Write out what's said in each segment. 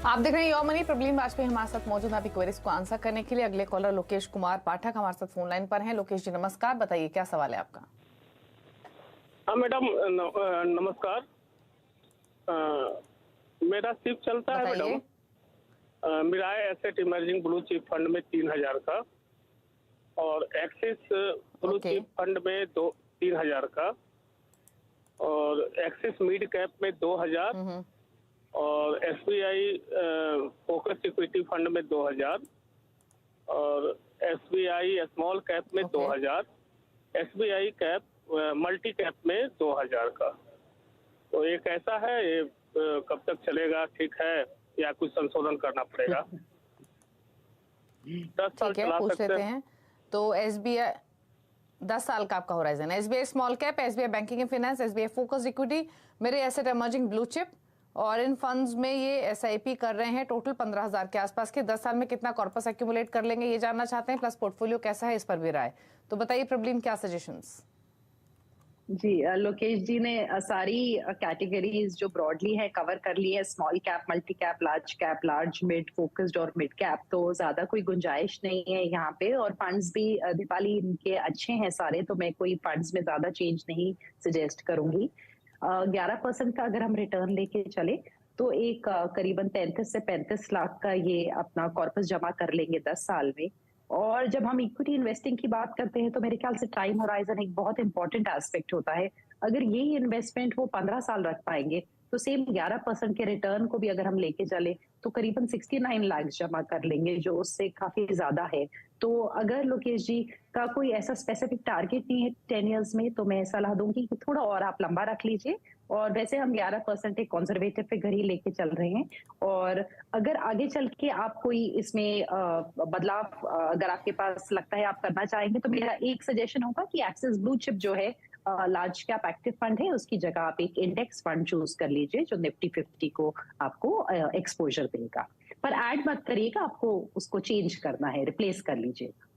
आप देख रहे हैं योर मनी। प्रबलीन वाजपेयी हमारे साथ मौजूद। आप क्वेरीज को आंसर करने के लिए अगले कॉलर लोकेश कुमार पाठक हमारे साथ फोन लाइन पर हैं। लोकेश जी नमस्कार, बताइए क्या सवाल है आपका। हाँ मैडम, नमस्कार। मेरा सिप चलता है मैडम। मेरा है asset emerging blue chip fund में 3000 का, और एक्सिस ब्लू चिप फंड में 3000 का, और एक्सिस मिड कैप में 2000, और SBI फोकस इक्विटी फंड में 2000, और SBI स्मॉल कैप में 2000, SBI कैप मल्टी कैप में 2000 का। तो ये कैसा है, ये कब तक चलेगा, ठीक है या कुछ संशोधन करना पड़ेगा? 10 साल चला सकते हैं। तो SBI 10 साल का आपका होराइजन है। SBI small cap, SBI banking and finance, SBI focus equity, मेरे एसेट इमर्जिंग ब्लू चिप, और इन फंड्स में ये SIP कर रहे हैं टोटल 15,000 के आसपास के। 10 साल में कितना कॉर्पस एक्यूमुलेट कर लेंगे ये जानना चाहते हैं, प्लस पोर्टफोलियो कैसा है इस पर भी राय। तो बताइए प्रबलीन, क्या सजेशंस? जी, लोकेश जी ने सारी कैटेगरीज जो ब्रॉडली है कवर कर ली है। Small cap, multi cap, large mid, focused और मिड कैप। तो ज्यादा कोई गुंजाइश नहीं है यहाँ पे। और फंड्स भी दीपाली इनके अच्छे हैं सारे, तो मैं कोई फंड्स में ज्यादा चेंज नहीं सजेस्ट करूंगी। 11% का अगर हम रिटर्न लेके चले तो एक करीबन 33 से 35 लाख का ये अपना कॉर्पस जमा कर लेंगे 10 साल में। और जब हम इक्विटी इन्वेस्टिंग की बात करते हैं तो मेरे ख्याल से टाइम होराइजन एक बहुत इंपॉर्टेंट एस्पेक्ट होता है। अगर यही इन्वेस्टमेंट वो 15 साल रख पाएंगे तो सेम 11% के रिटर्न को भी अगर हम लेके चले तो करीबन 69 लाख जमा कर लेंगे, जो उससे काफी ज्यादा है। तो अगर लोकेश जी का कोई ऐसा स्पेसिफिक टारगेट नहीं है 10 इयर्स में, तो मैं सलाह दूंगी कि थोड़ा और आप लंबा रख लीजिए। और वैसे हम 11% एक कंजर्वेटिव फिगर ही लेके चल रहे हैं। और अगर आगे चल के आप कोई इसमें बदलाव अगर आपके पास लगता है आप करना चाहेंगे, तो मेरा एक सजेशन होगा कि एक्सिस ब्लू चिप जो है लार्ज कैप एक्टिव फंड है, उसकी जगह आप एक इंडेक्स फंड चूज कर लीजिए जो निफ्टी 50 को आपको एक्सपोजर देगा। पर ऐड मत करिएगा, आपको उसको चेंज करना है, रिप्लेस कर लीजिएगा।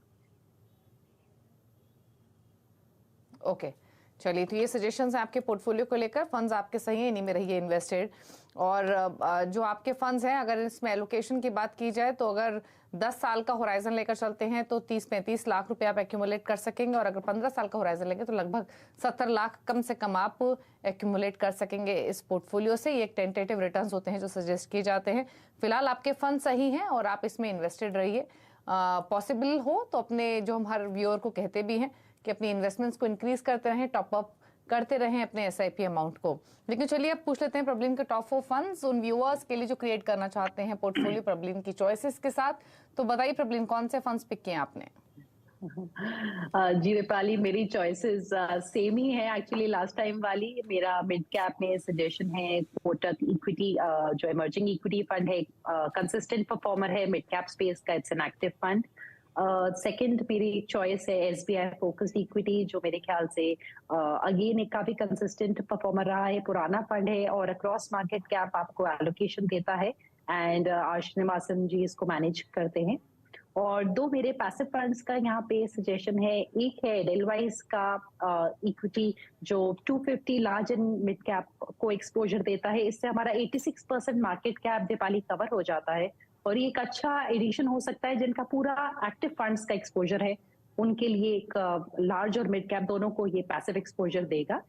ओके, चलिए, तो ये सजेशंस हैं आपके पोर्टफोलियो को लेकर। फंड्स आपके सही हैं, इन्हीं में रहिए इन्वेस्टेड। और जो आपके फंड्स हैं, अगर इसमें एलोकेशन की बात की जाए तो अगर 10 साल का होराइजन लेकर चलते हैं तो 30-35 लाख रुपए आप एक्यूमुलेट कर सकेंगे, और अगर 15 साल का होराइजन लेंगे तो लगभग 70 लाख कम से कम आप एक्यूमुलेट कर सकेंगे इस पोर्टफोलियो से। ये एक टेंटेटिव रिटर्न्स होते हैं जो सजेस्ट किए जाते हैं। फिलहाल आपके फंड सही हैं और आप इसमें इन्वेस्टेड रहिए। पॉसिबल हो तो अपने, जो हम हर व्यूअर को कहते भी हैं कि अपनी इन्वेस्टमेंट्स को इंक्रीज करते रहें, टॉप अप करते रहें अपने SIP अमाउंट को। लेकिन चलिए अब पूछ लेते हैं प्रबलीन के टॉप 4 फंड्स उन व्यूअर्स के लिए जो क्रिएट करना चाहते हैं पोर्टफोलियो प्रबलीन की चॉइसेस के साथ। तो बताइए प्रबलीन, कौन से फंड्स पिक किए आपने? जी दीपाली, मेरी चॉइसेस सेम ही है एक्चुअली लास्ट टाइम वाली। मेरा मिड कैप में सजेशन है कोटक इक्विटी, जो इमर्जिंग इक्विटी फंड है, कंसिस्टेंट परफॉर्मर है मिड कैप स्पेस का, it's an active fund. Second मेरी चॉइस है SBI फोकस इक्विटी, जो मेरे ख्याल से अगेन एक काफी कंसिस्टेंट परफॉर्मर रहा है, पुराना फंड है और अक्रॉस मार्केट कैप आपको एलोकेशन देता है। एंड श्रीनिवासन जी इसको मैनेज करते हैं। और 2 मेरे पैसिव फंड्स का यहाँ पे सजेशन है। एक है एडेलवाइस का इक्विटी, जो 250 लार्ज एंड मिड कैप को एक्सपोजर देता है। इससे हमारा 86% मार्केट कैप दीपाली कवर हो जाता है, और ये एक अच्छा एडिशन हो सकता है जिनका पूरा एक्टिव फंड्स का एक्सपोजर है, उनके लिए एक लार्ज और मिड कैप दोनों को ये पैसिव एक्सपोजर देगा।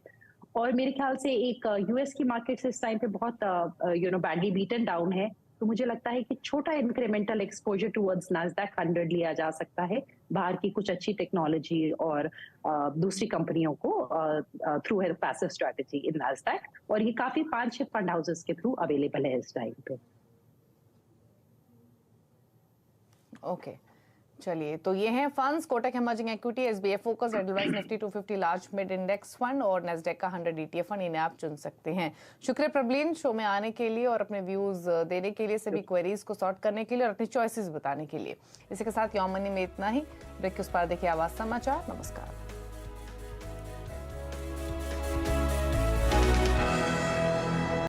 और मेरे ख्याल से एक US की मार्केट इस टाइम पे बहुत बैडली बीटन डाउन है, तो मुझे लगता है कि छोटा इंक्रीमेंटल एक्सपोजर टुवर्ड्स नास्डैक 100 लिया जा सकता है, बाहर की कुछ अच्छी टेक्नोलॉजी और दूसरी कंपनियों को थ्रू है पैसिव स्ट्रेटजी इन नास्डैक। और ये काफी 5-6 फंड हाउसेस के थ्रू अवेलेबल है इस टाइम पे। ओके, चलिए, तो ये हैं funds Kotak emerging equity, SBI focus, advice Nifty 250 large mid index fund और नेस्डेक का 100 ETF फंड। इन्हें आप चुन सकते हैं। शुक्रिया प्रबलीन, शो में आने के लिए और अपने व्यूज देने के लिए, सभी क्वेरीज को सॉर्ट करने के लिए और अपनी चॉइसेस बताने के लिए। इसी के साथ योर मनी में इतना ही। ब्रेक के उस पार देखिए आवाज समाचार। नमस्कार।